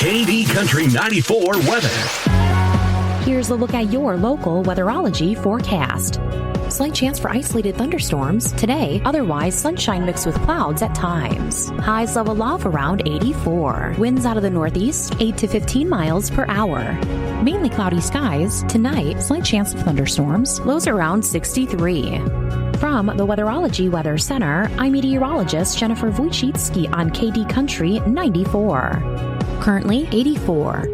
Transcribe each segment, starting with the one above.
KD Country 94 weather. Here's a look at your local weatherology forecast. Slight chance for isolated thunderstorms today, otherwise sunshine mixed with clouds at times. Highs level off around 84. Winds out of the northeast, 8 to 15 miles per hour. Mainly cloudy skies. Tonight, slight chance of thunderstorms, lows around 63. From the Weatherology Weather Center, I'm meteorologist Jennifer Wojcicki on KD Country 94. Currently 84.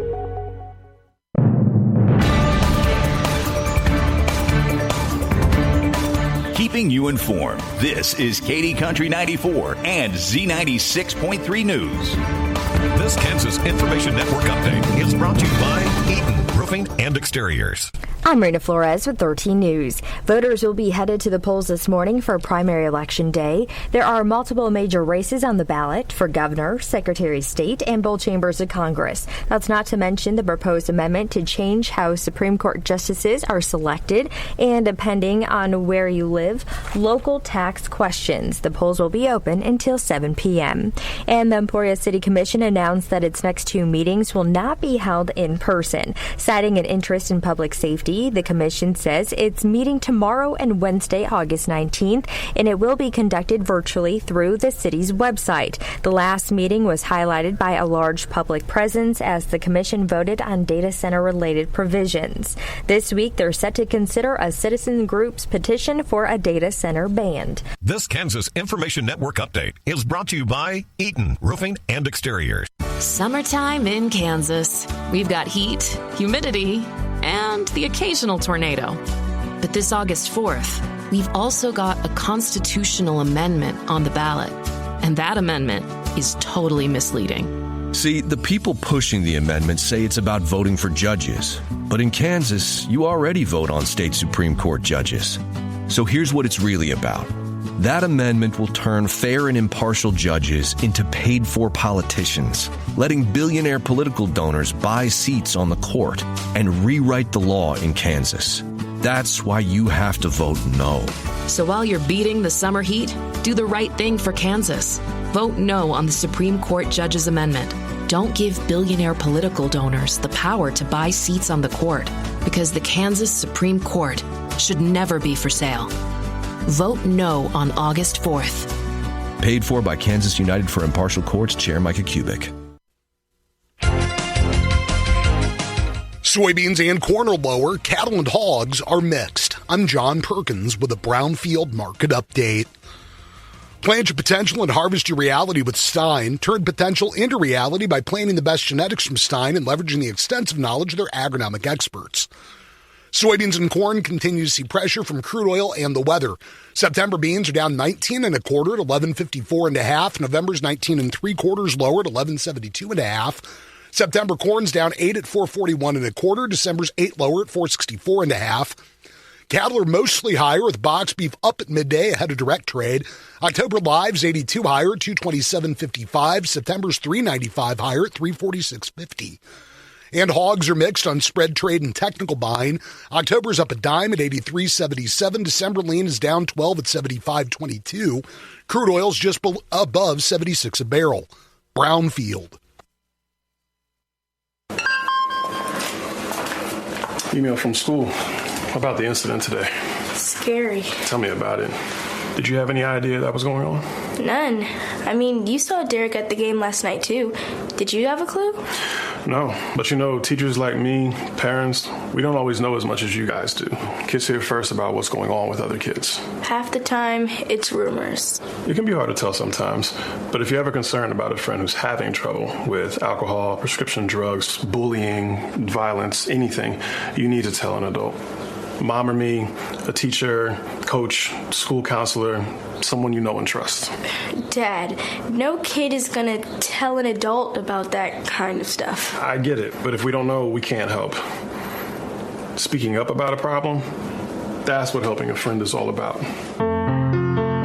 Keeping you informed, this is KD Country 94 and Z96.3 News. This Kansas Information Network update is brought to you by Eaton Roofing and Exteriors. I'm Marina Flores with 13 News. Voters will be headed to the polls this morning for primary election day. There are multiple major races on the ballot for governor, secretary of state, and both chambers of Congress. That's not to mention the proposed amendment to change how Supreme Court justices are selected, and depending on where you live, local tax questions. The polls will be open until 7 p.m. And the Emporia City Commission announced that its next two meetings will not be held in person. Citing an interest in public safety, the commission says it's meeting tomorrow and Wednesday, August 19th, and it will be conducted virtually through the city's website. The last meeting was highlighted by a large public presence as the commission voted on data center-related provisions. This week, they're set to consider a citizen group's petition for a data center ban. This Kansas Information Network update is brought to you by Eaton Roofing and Exteriors. Summertime in Kansas. We've got heat, humidity, and the occasional tornado. But this August 4th, we've also got a constitutional amendment on the ballot. And that amendment is totally misleading. See, the people pushing the amendment say it's about voting for judges. But in Kansas, you already vote on state Supreme Court judges. So here's what it's really about. That amendment will turn fair and impartial judges into paid-for politicians, letting billionaire political donors buy seats on the court and rewrite the law in Kansas. That's why you have to vote no. So while you're beating the summer heat, do the right thing for Kansas. Vote no on the Supreme Court Judges Amendment. Don't give billionaire political donors the power to buy seats on the court, because the Kansas Supreme Court should never be for sale. Vote no on August 4th. Paid for by Kansas United for Impartial Courts, Chair Micah Kubik. Soybeans and corn are lower. Cattle and hogs are mixed. I'm John Perkins with a Brownfield Market Update. Plant your potential and harvest your reality with Stein. Turn potential into reality by planting the best genetics from Stein and leveraging the extensive knowledge of their agronomic experts. Soybeans and corn continue to see pressure from crude oil and the weather. September beans are down 19 1/4 at 11.54 1/2. November's 19 3/4 lower at 11.72 1/2. September corn's down 8 at 4.41 1/4. December's 8 lower at 4.64 1/2. Cattle are mostly higher with box beef up at midday ahead of direct trade. October live's 82 higher at 227.55. September's 395 higher at 346.50. And hogs are mixed on spread trade and technical buying. October's up a dime at 83.77. December lean is down 12 at 75.22. Crude oil's just above 76 a barrel. Brownfield. Email from school about the incident today. Scary. Tell me about it. Did you have any idea that was going on? None. I mean, you saw Derek at the game last night, too. Did you have a clue? No, but you know, teachers like me, parents, we don't always know as much as you guys do. Kids hear first about what's going on with other kids. Half the time, it's rumors. It can be hard to tell sometimes, but if you're ever concerned about a friend who's having trouble with alcohol, prescription drugs, bullying, violence, anything, you need to tell an adult. Mom or me, a teacher, coach, school counselor, someone you know and trust. Dad, no kid is gonna tell an adult about that kind of stuff. I get it, but if we don't know, we can't help. Speaking up about a problem, that's what helping a friend is all about.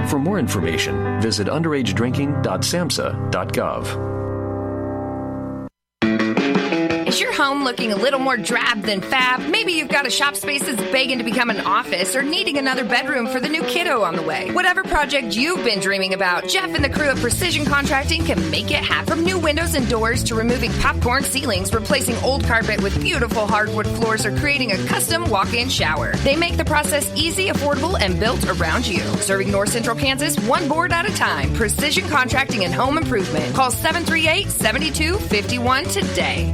For more information, visit underagedrinking.samhsa.gov. Is your home looking a little more drab than fab? Maybe you've got a shop space that's begging to become an office or needing another bedroom for the new kiddo on the way. Whatever project you've been dreaming about, Jeff and the crew at Precision Contracting can make it happen. From new windows and doors to removing popcorn ceilings, replacing old carpet with beautiful hardwood floors, or creating a custom walk-in shower. They make the process easy, affordable, and built around you. Serving North Central Kansas one board at a time. Precision Contracting and Home Improvement. Call 738-7251 today.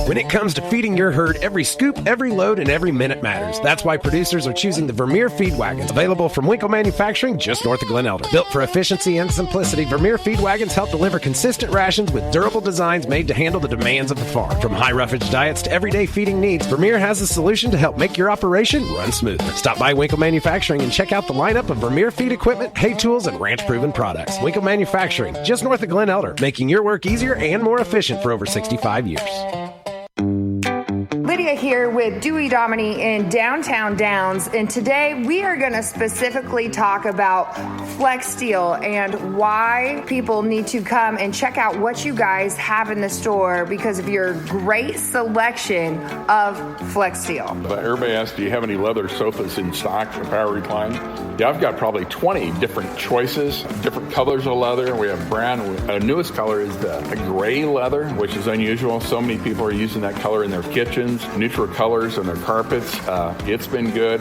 When it comes to feeding your herd, every scoop, every load, and every minute matters. That's why producers are choosing the Vermeer feed wagons, available from Winkle Manufacturing just north of Glen Elder. Built for efficiency and simplicity, Vermeer feed wagons help deliver consistent rations with durable designs made to handle the demands of the farm. From high roughage diets to everyday feeding needs, Vermeer has a solution to help make your operation run smoothly. Stop by Winkle Manufacturing and check out the lineup of Vermeer feed equipment, hay tools, and ranch-proven products. Winkle Manufacturing, just north of Glen Elder, making your work easier and more efficient for over 65 years. Lydia here with Dewey Domini in downtown Downs, and today we are going to specifically talk about Flex Steel and why people need to come and check out what you guys have in the store because of your great selection of Flex Steel. Everybody asks, do you have any leather sofas in stock for power recline? Yeah, I've got probably 20 different choices, different colors of leather. We have brown. Our newest color is the gray leather, which is unusual. So many people are using that color in their kitchens, neutral colors in their carpets. It's been good.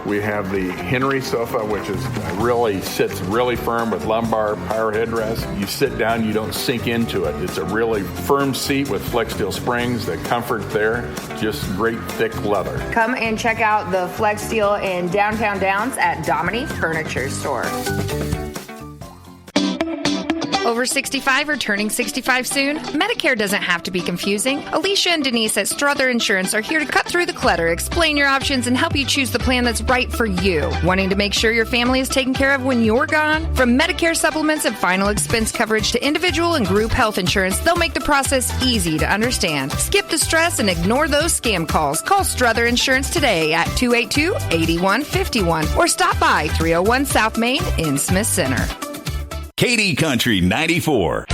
We have the Henry sofa, which is really sits really firm with lumbar power headrest. You sit down, you don't sink into it. It's a really firm seat with Flex Steel springs. The comfort there, just great thick leather. Come and check out the Flex Steel in downtown Downs at Domini Furniture Store. Over 65 or turning 65 soon? Medicare doesn't have to be confusing. Alicia and Denise at Strother Insurance are here to cut through the clutter, explain your options, and help you choose the plan that's right for you. Wanting to make sure your family is taken care of when you're gone? From Medicare supplements and final expense coverage to individual and group health insurance, they'll make the process easy to understand. Skip the stress and ignore those scam calls. Call Strother Insurance today at 282-8151 or stop by 301 South Main in Smith Center. KD Country 94.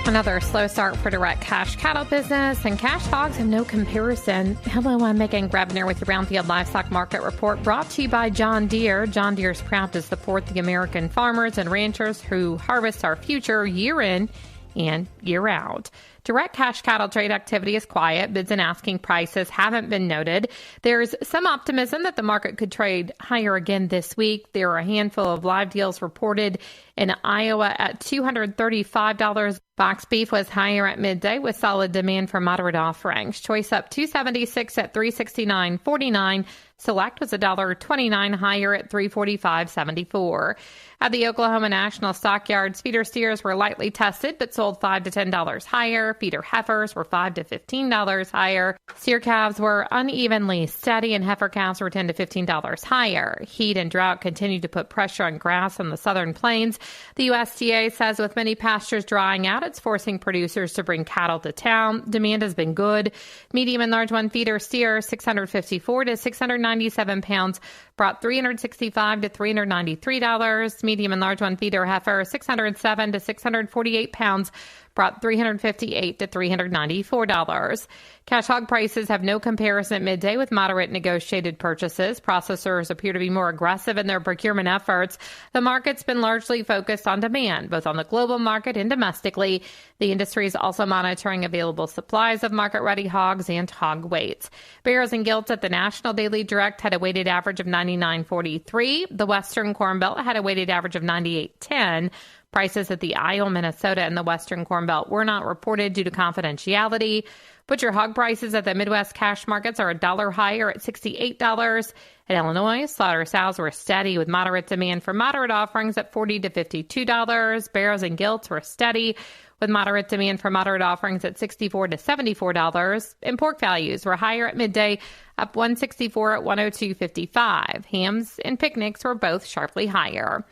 Another slow start for direct cash cattle business, and cash hogs have no comparison. Hello, I'm Megan Grebner with your Brownfield Livestock Market Report, brought to you by John Deere. John Deere is proud to support the American farmers and ranchers who harvest our future year in and year out. Direct cash cattle trade activity is quiet. Bids and asking prices haven't been noted. There's some optimism that the market could trade higher again this week. There are a handful of live deals reported in Iowa at $235. Box beef was higher at midday with solid demand for moderate offerings. Choice up $276 at $369.49. Select was $1.29 higher at $345.74. At the Oklahoma National Stockyards, feeder steers were lightly tested but sold $5 to $10 higher. Feeder heifers were $5 to $15 higher. Steer calves were unevenly steady, and heifer calves were $10 to $15 higher. Heat and drought continued to put pressure on grass on the southern plains. The USDA says with many pastures drying out, it's forcing producers to bring cattle to town. Demand has been good. Medium and large one feeder steer, 654 to 697 pounds, brought $365 to $393. Medium and large one feeder heifer, 607 to 648 pounds, brought $358 to $394. Cash hog prices have no comparison at midday with moderate negotiated purchases. Processors appear to be more aggressive in their procurement efforts. The market's been largely focused on demand, both on the global market and domestically. The industry is also monitoring available supplies of market-ready hogs and hog weights. Barrows and Gilts at the National Daily Direct had a weighted average of 99.43. The Western Corn Belt had a weighted average of 98.10. Prices at the Iowa, Minnesota, and the Western Corn Belt were not reported due to confidentiality. Butcher hog prices at the Midwest cash markets are $1 higher at $68. In Illinois, slaughter sows were steady with moderate demand for moderate offerings at $40 to $52. Barrows and Gilts were steady with moderate demand for moderate offerings at $64 to $74. And pork values were higher at midday, up $164 at $102.55. Hams and picnics were both sharply higher.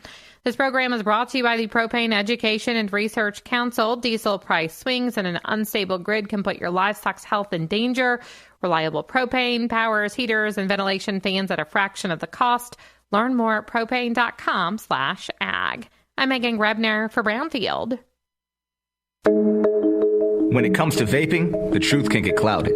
This program is brought to you by the Propane Education and Research Council. Diesel price swings and an unstable grid can put your livestock's health in danger. Reliable propane powers heaters and ventilation fans at a fraction of the cost. Learn more at propane.com/ag. I'm Megan Grebner for Brownfield. When it comes to vaping, the truth can get clouded.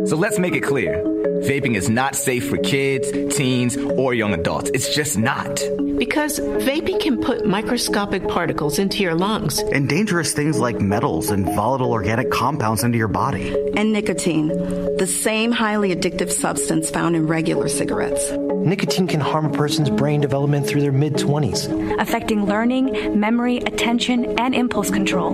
So let's make it clear. Vaping is not safe for kids, teens, or young adults. It's just not. Because vaping can put microscopic particles into your lungs. And dangerous things like metals and volatile organic compounds into your body. And nicotine, the same highly addictive substance found in regular cigarettes. Nicotine can harm a person's brain development through their mid-20s, affecting learning, memory, attention, and impulse control,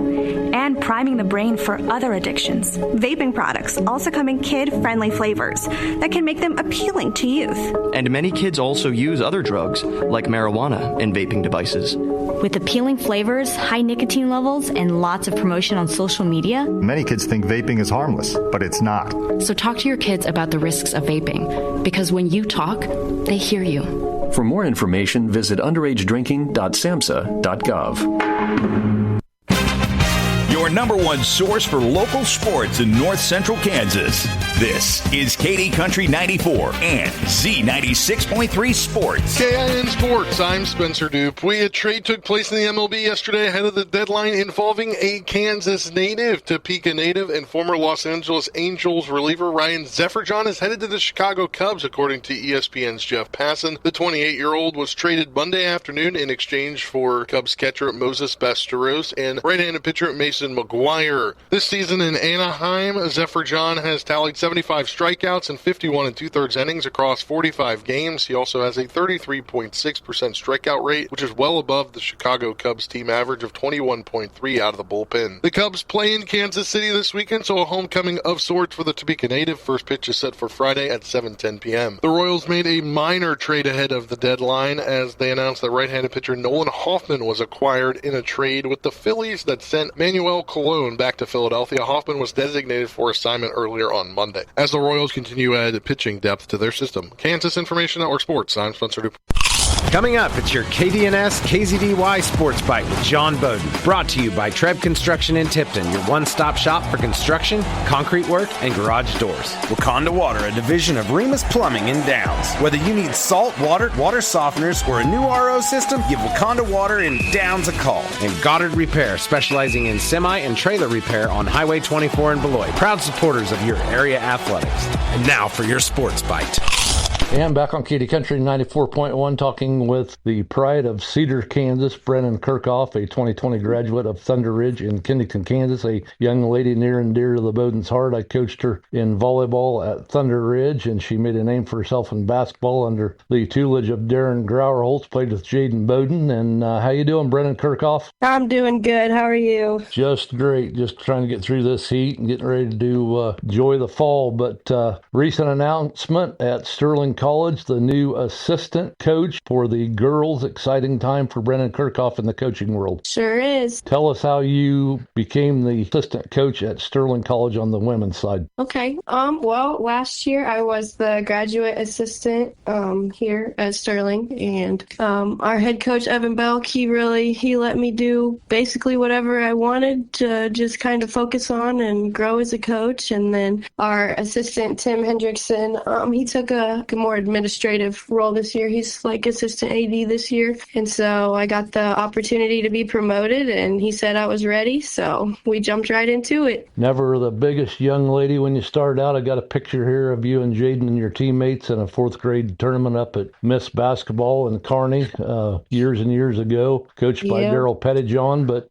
and priming the brain for other addictions. Vaping products also come in kid-friendly flavors that can make them appealing to youth. And many kids also use other drugs, like marijuana, in vaping devices. With appealing flavors, high nicotine levels, and lots of promotion on social media, many kids think vaping is harmless, but it's not. So talk to your kids about the risks of vaping, because when you talk, they hear you. For more information, visit underagedrinking.samhsa.gov. Your number one source for local sports in North Central Kansas. This is KD Country 94 and Z96.3 Sports. KIN Sports, I'm Spencer Dupuy. A trade took place in the MLB yesterday ahead of the deadline involving a Kansas native. Topeka native and former Los Angeles Angels reliever Ryan Zefferjohn is headed to the Chicago Cubs, according to ESPN's Jeff Passan. The 28-year-old was traded Monday afternoon in exchange for Cubs catcher Moses Basteros and right-handed pitcher Mason McGuire. This season in Anaheim, Zefferjohn has tallied 75 strikeouts and 51 2/3 innings across 45 games. He also has a 33.6% strikeout rate, which is well above the Chicago Cubs team average of 21.3 out of the bullpen. The Cubs play in Kansas City this weekend, so a homecoming of sorts for the Topeka native. First pitch is set for Friday at 7:10 p.m. The Royals made a minor trade ahead of the deadline as they announced that right-handed pitcher Nolan Hoffman was acquired in a trade with the Phillies that sent Manuel Colon back to Philadelphia. Hoffman was designated for assignment earlier on Monday. As the Royals continue to add pitching depth to their system. Kansas Information Network Sports, I'm Spencer Dupuy. Coming up, it's your KDNS KZDY Sports Bite with John Bowden. Brought to you by Treb Construction in Tipton, your one-stop shop for construction, concrete work, and garage doors. Wakanda Water, a division of Remus Plumbing in Downs. Whether you need salt, water softeners, or a new RO system, give Wakanda Water in Downs a call. And Goddard Repair, specializing in semi and trailer repair on Highway 24 in Beloit. Proud supporters of your area athletics. And now for your Sports Bite. And back on KD Country 94.1, talking with the pride of Cedar, Kansas, Brennan Kirchhoff, a 2020 graduate of Thunder Ridge in Kennington, Kansas, a young lady near and dear to the Bowden's heart. I coached her in volleyball at Thunder Ridge, and she made a name for herself in basketball under the tutelage of Darren Grauerholtz, played with Jaden Bowden. And how you doing, Brennan Kirchhoff? I'm doing good. How are you? Just great. Just trying to get through this heat and getting ready to enjoy the fall. But recent announcement at Sterling College, the new assistant coach for the girls. Exciting time for Brennan Kirchhoff in the coaching world. Sure is. Tell us how you became the assistant coach at Sterling College on the women's side. Okay. Well, last year I was the graduate assistant here at Sterling, and our head coach Evan Belk, he let me do basically whatever I wanted to just kind of focus on and grow as a coach. And then our assistant Tim Hendrickson, he took a more administrative role this year. He's like assistant AD this year. And so I got the opportunity to be promoted, and he said I was ready. So we jumped right into it. Never the biggest young lady when you started out. I got a picture here of you and Jaden and your teammates in a fourth grade tournament up at Miss Basketball in Kearney years and years ago, coached by Daryl Pettijohn. But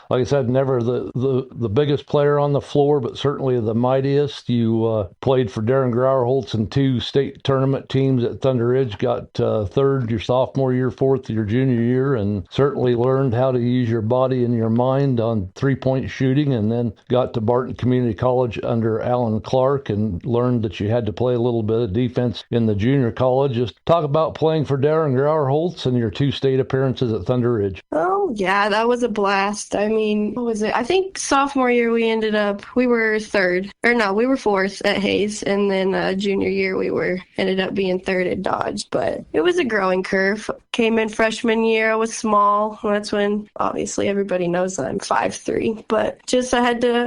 like I said, never the biggest player on the floor, but certainly the mightiest. You played for Darren Grauerholtz in 2 state tournament teams at Thunder Ridge, got third your sophomore year, fourth your junior year, and certainly learned how to use your body and your mind on three-point shooting, and then got to Barton Community College under Alan Clark and learned that you had to play a little bit of defense in the junior college. Just talk about playing for Darren Grauerholtz and your 2 state appearances at Thunder Ridge. Oh, yeah, that was a blast. I mean, what was it? I think sophomore year we were 4th at Hayes, and then junior year we ended up being third at Dodge, but it was a growing curve. Came in freshman year, I was small. That's when obviously everybody knows that I'm 5'3", but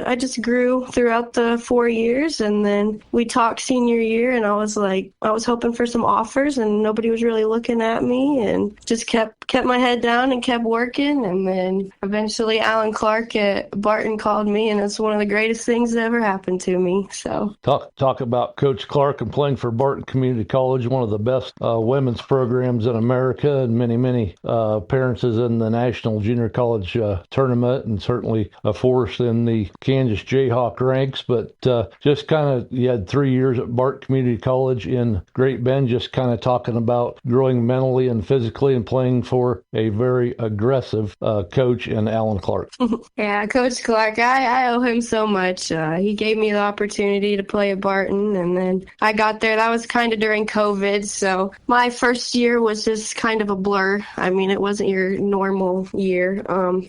I just grew throughout the 4 years, and then we talked senior year, and I was hoping for some offers, and nobody was really looking at me, and just kept my head down and kept working, and then eventually Alan Clark at Barton called me, and it's one of the greatest things that ever happened to me. So talk about Coach Clark and playing for Barton Community College, one of the best women's programs in America, and many appearances in the National Junior College tournament, and certainly a force in the Kansas Jayhawk ranks. But just kind of, you had 3 years at Barton Community College in Great Bend, just kind of talking about growing mentally and physically and playing for a very aggressive coach in Alan Clark. Yeah, Coach Clark, I owe him so much. He gave me the opportunity to play at Barton, and then I got there. That was kind of during COVID, so my first year was just kind of a blur. I mean, it wasn't your normal year,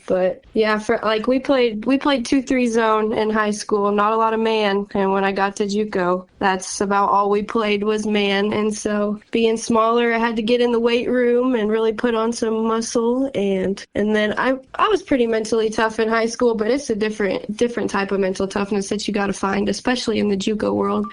but yeah, we played 2-3 zone in high school, not a lot of man, and when I got to JUCO, that's about all we played was man. And so being smaller, I had to get in the weight room and really put on some muscle, and then I was pretty mentally tough in high school, but it's a different type of mental toughness that you got to find, especially in the JUCO world.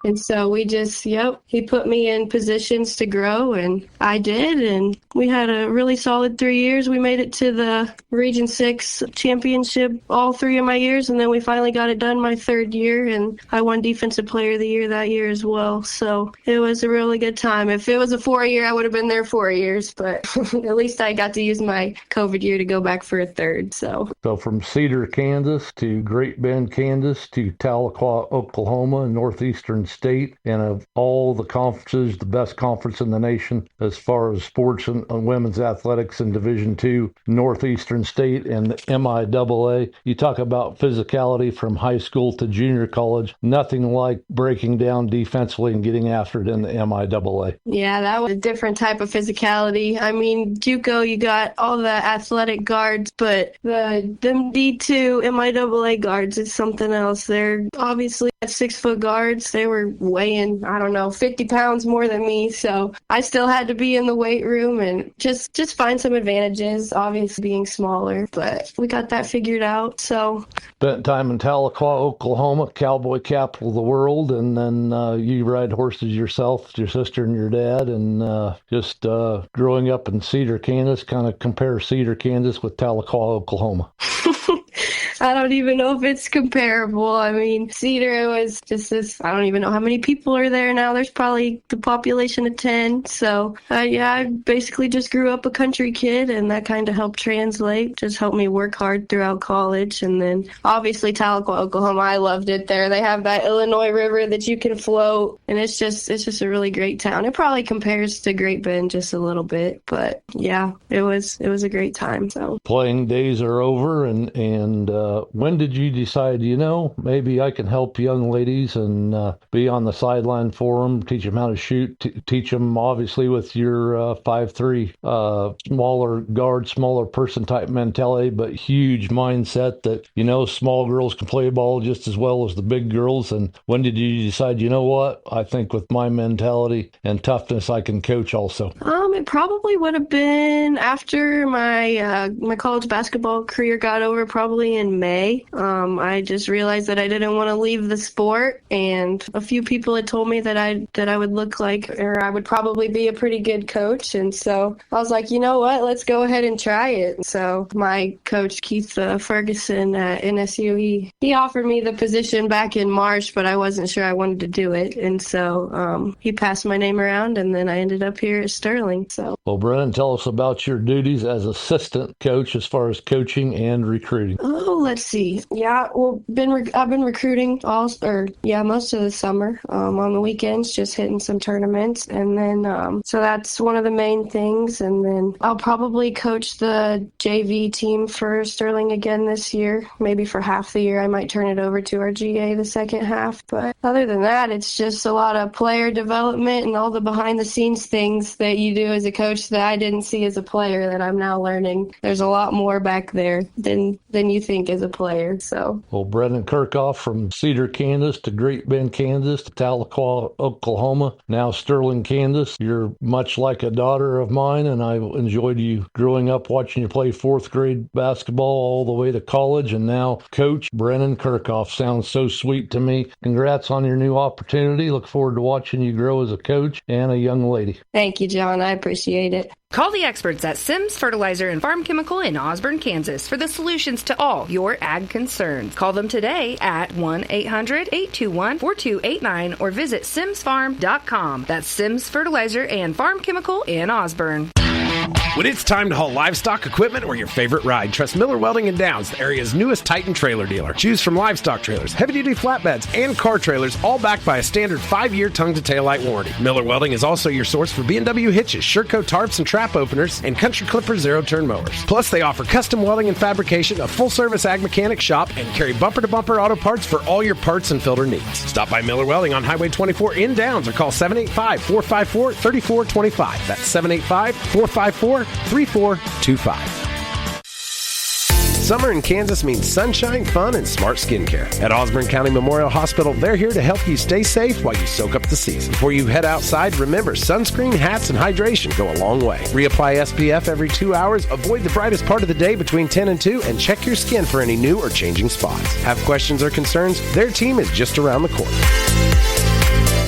And so he put me in positions to grow, and I did, and we had a really solid 3 years. We made it to the Region 6 championship all 3 of my years, and then we finally got it done my third year, and I won Defensive Player of the Year that year as well. So it was a really good time. If it was a 4-year, I would have been there 4 years, but at least I got to use my COVID year to go back for a third. So from Cedar, Kansas to Great Bend, Kansas to Tahlequah, Oklahoma, and Northeastern State, and of all the conferences, the best conference in the nation as far as sports and women's athletics in Division II, Northeastern State and the MIAA. You talk about physicality from high school to junior college. Nothing like breaking down defensively and getting after it in the MIAA. Yeah, that was a different type of physicality. I mean, JUCO, you got all the athletic guards, but them D2 MIAA guards is something else. They're obviously 6-foot guards. They were weighing, 50 pounds more than me. So I still had to be in the weight room and just find some advantages, obviously being smaller, but we got that figured out. So spent time in Tahlequah, Oklahoma, cowboy capital of the world, and then you ride horses yourself, your sister and your dad, and just growing up in Cedar, Kansas, kind of compare Cedar, Kansas with Tahlequah, Oklahoma. I don't even know if it's comparable. I mean, Cedar was just this, I don't even know how many people are there now. There's probably the population of 10. So, I basically just grew up a country kid, and that kind of helped translate, just helped me work hard throughout college. And then, obviously, Tahlequah, Oklahoma, I loved it there. They have that Illinois River that you can float, and it's just a really great town. It probably compares to Great Bend just a little bit, but yeah, it was a great time. So playing days are over, and when did you decide, maybe I can help young ladies and be on the sideline for them, teach them how to shoot, teach them obviously with your 5'3", smaller guard, smaller person type mentality, but huge mindset that, small girls can play ball just as well as the big girls. And when did you decide, I think with my mentality and toughness, I can coach also? It probably would have been after my college basketball career got over, probably in May. I just realized that I didn't want to leave the sport, and a few people had told me that I would look like, or I would probably be a pretty good coach. And so I was like, you know what, let's go ahead and try it. So my coach, Keith Ferguson at NSU, he offered me the position back in March, but I wasn't sure I wanted to do it. And so he passed my name around, and then I ended up here at Sterling. So, well, Brennan, tell us about your duties as assistant coach as far as coaching and recruiting. Oh, let's see. Yeah, well, I've been recruiting most of the summer. On the weekends, just hitting some tournaments, and then so that's one of the main things. And then I'll probably coach the JV team for Sterling again this year. Maybe for half the year, I might turn it over to our GA the second half. But other than that, it's just a lot of player development and all the behind-the-scenes things that you do as a coach that I didn't see as a player that I'm now learning. There's a lot more back there than you think as a player. So, well, Brendan Kirchhoff from Cedar, Kansas to Great Bend, Kansas to Tahlequah, Oklahoma, now Sterling, Kansas. You're much like a daughter of mine, and I enjoyed you growing up watching you play fourth grade basketball all the way to college, and now Coach Brendan Kirchhoff sounds so sweet to me. Congrats on your new opportunity. Look forward to watching you grow as a coach and a young lady. thank you, John. I appreciate it. Call the experts at Sims Fertilizer and Farm Chemical in Osborne, Kansas for the solutions to all your ag concerns. Call them today at 1-800-821-4289 or visit simsfarm.com. That's Sims Fertilizer and Farm Chemical in Osborne. When it's time to haul livestock, equipment, or your favorite ride, trust Miller Welding and Downs, the area's newest Titan trailer dealer. Choose from livestock trailers, heavy-duty flatbeds, and car trailers, all backed by a standard 5-year tongue-to-tail light warranty. Miller Welding is also your source for B&W hitches, Sherco tarps and trap openers, and Country Clipper zero-turn mowers. Plus, they offer custom welding and fabrication, a full-service ag mechanic shop, and carry bumper-to-bumper auto parts for all your parts and filter needs. Stop by Miller Welding on Highway 24 in Downs or call 785-454-3425. That's 785-454-3425. Summer in Kansas means sunshine, fun, and smart skincare. At Osborne County Memorial Hospital, they're here to help you stay safe while you soak up the season. Before you head outside, remember sunscreen, hats, and hydration go a long way. Reapply SPF every 2 hours, avoid the brightest part of the day between 10 and 2, and check your skin for any new or changing spots. Have questions or concerns? Their team is just around the corner.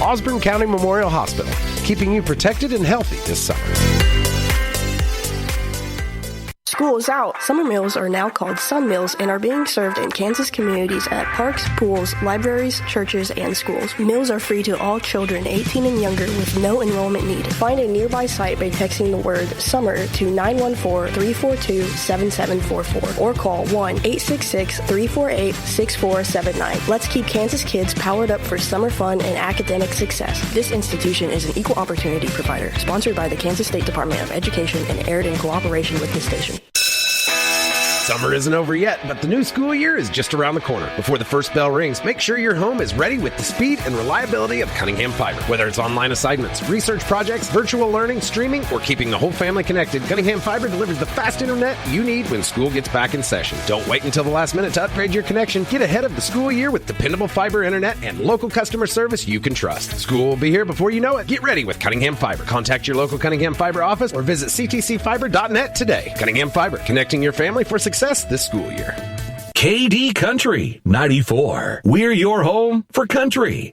Osborne County Memorial Hospital, keeping you protected and healthy this summer. School is out. Summer meals are now called Sun Meals and are being served in Kansas communities at parks, pools, libraries, churches, and schools. Meals are free to all children 18 and younger with no enrollment need. Find a nearby site by texting the word SUMMER to 914-342-7744 or call 1-866-348-6479. Let's keep Kansas kids powered up for summer fun and academic success. This institution is an equal opportunity provider, sponsored by the Kansas State Department of Education and aired in cooperation with this station. Summer isn't over yet, but the new school year is just around the corner. Before the first bell rings, make sure your home is ready with the speed and reliability of Cunningham Fiber. Whether it's online assignments, research projects, virtual learning, streaming, or keeping the whole family connected, Cunningham Fiber delivers the fast internet you need when school gets back in session. Don't wait until the last minute to upgrade your connection. Get ahead of the school year with dependable fiber internet and local customer service you can trust. School will be here before you know it. Get ready with Cunningham Fiber. Contact your local Cunningham Fiber office or visit ctcfiber.net today. Cunningham Fiber, connecting your family for success this school year. KD Country 94. We're your home for country.